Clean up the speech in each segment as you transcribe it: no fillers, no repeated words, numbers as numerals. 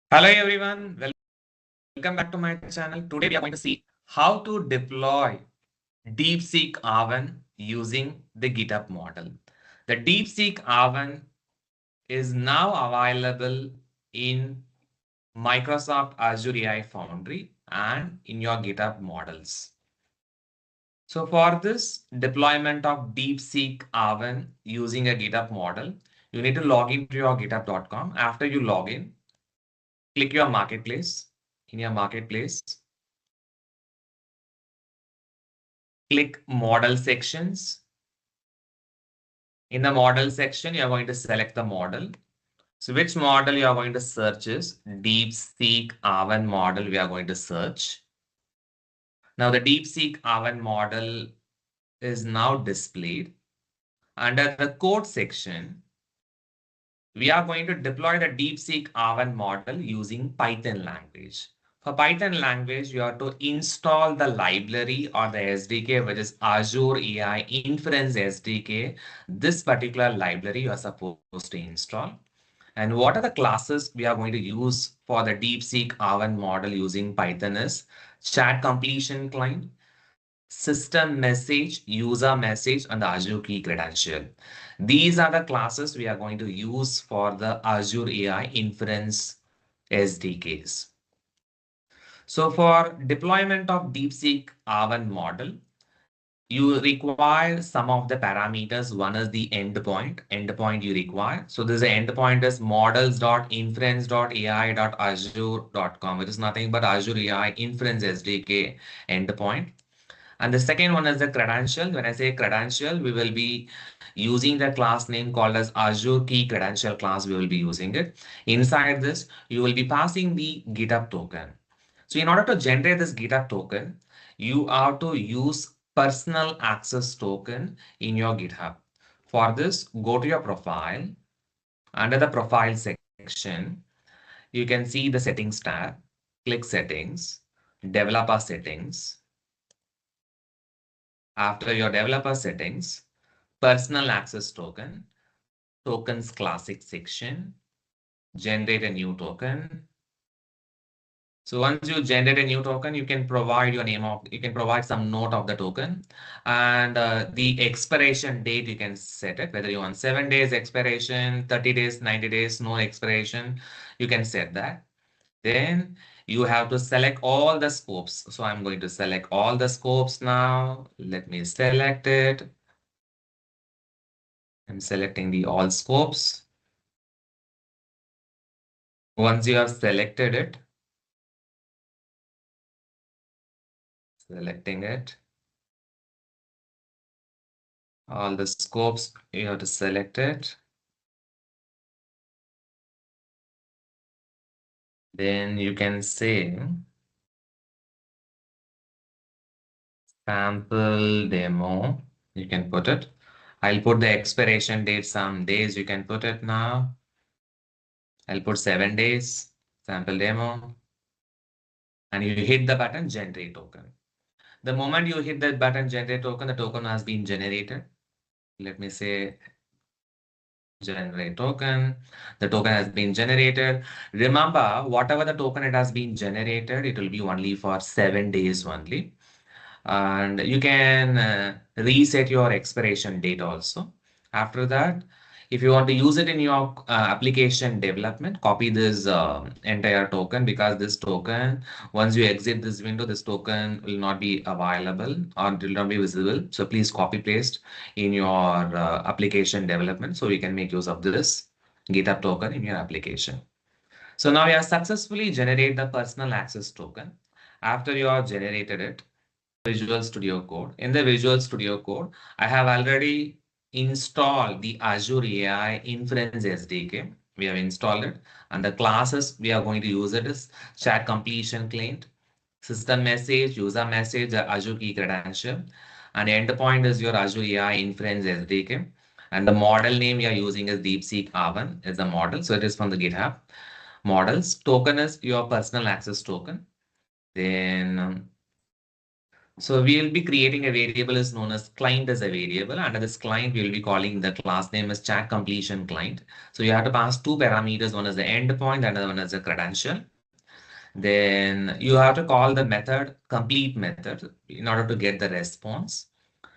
Hello everyone, welcome back to my channel. Today we are going to see how to deploy DeepSeek-R1 using the GitHub model. The DeepSeek-R1 is now available in Microsoft Azure AI Foundry and in your GitHub models. So for this deployment of DeepSeek-R1 using a GitHub model, you need to log into your github.com. After you log in, click your marketplace. In your marketplace, click model sections. In the model section, you are going to select the model. So which model you are going to search is DeepSeek-R1 model we are going to search. Now the DeepSeek-R1 model is now displayed. Under the code section, we are going to deploy the DeepSeek-R1 model using Python language. For Python language, you have to install the library or the SDK, which is Azure AI Inference SDK. This particular library you are supposed to install. And what are the classes we are going to use for the DeepSeek-R1 model using Python is chat completion client, system message, user message, and the Azure key credential. These are the classes we are going to use for the Azure AI Inference SDKs. So for deployment of DeepSeek-R1 model, you require some of the parameters. One is the endpoint you require. So this endpoint is models.inference.ai.azure.com, which is nothing but Azure AI Inference SDK endpoint. And the second one is the credential. When I say credential, we will be using the class name called as Azure Key Credential class. We will be using it. Inside this, you will be passing the GitHub token. So in order to generate this GitHub token, you have to use personal access token in your GitHub. For this, go to your profile. Under the profile section, you can see the settings tab. Click settings, developer settings. After your developer settings, personal access token, tokens classic section, generate a new token. So once you generate a new token, you can provide your name of, you can provide some note of the token, and the expiration date, you can set it, whether you want 7 days expiration, 30 days, 90 days, no expiration, you can set that. Then you have to select all the scopes. So I'm going to select all the scopes now. Let me select it. I'm selecting the all scopes. Once you have selected it, selecting it, all the scopes, you have to select it. Then you can say sample demo. You can put it. I'll put the expiration date, some days you can put it now. I'll put 7 days, sample demo. And you hit the button generate token. The moment you hit that button generate token, the token has been generated. Let me say generate token. The token has been generated. Remember, whatever the token it has been generated, it will be only for 7 days only. And you can reset your expiration date also. After that, if you want to use it in your application development, copy this entire token, because this token, once you exit this window, this token will not be available or it will not be visible. So please copy paste in your application development so we can make use of this GitHub token in your application. So now you have successfully generated the personal access token. After you have generated it, Visual Studio Code. In the Visual Studio Code, I have already installed the Azure AI Inference SDK. We have installed it. And the classes we are going to use it is chat completion client, system message, user message, Azure key credential. And endpoint is your Azure AI Inference SDK. And the model name we are using is DeepSeek-R1 is the model. So it is from the GitHub. Models. Token is your personal access token. Then So we will be creating a variable is known as client as a variable. Under this client, we will be calling the class name as chat completion client. So you have to pass two parameters. One is the endpoint, another one is a credential. Then you have to call the method complete method in order to get the response.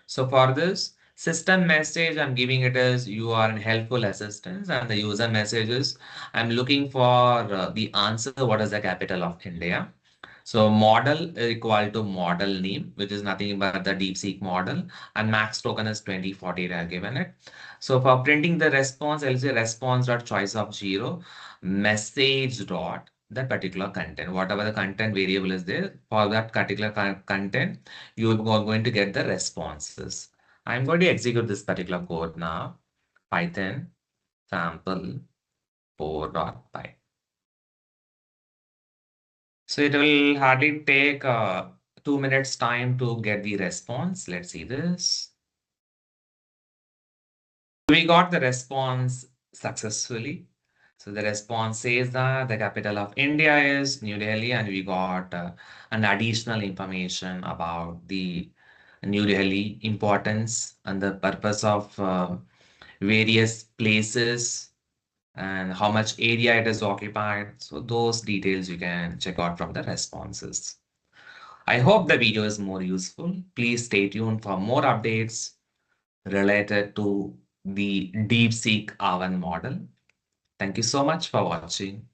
So for this system message, I'm giving it as you are in helpful assistance, and the user message is I'm looking for the answer. What is the capital of India? So model is equal to model name, which is nothing but the DeepSeek model, and max token is 2048. I've given it. So for printing the response, I'll say response dot choice of zero, message dot that particular content. Whatever the content variable is there for that particular content, you are going to get the responses. I'm going to execute this particular code now. Python sample 4.py. So it will hardly take 2 minutes time to get the response. Let's see this. We got the response successfully. So the response says that the capital of India is New Delhi, and we got an additional information about the New Delhi importance and the purpose of various places and how much area it is occupied. So those details you can check out from the responses. I hope the video is more useful. Please stay tuned for more updates related to the DeepSeek R1 model. Thank you so much for watching.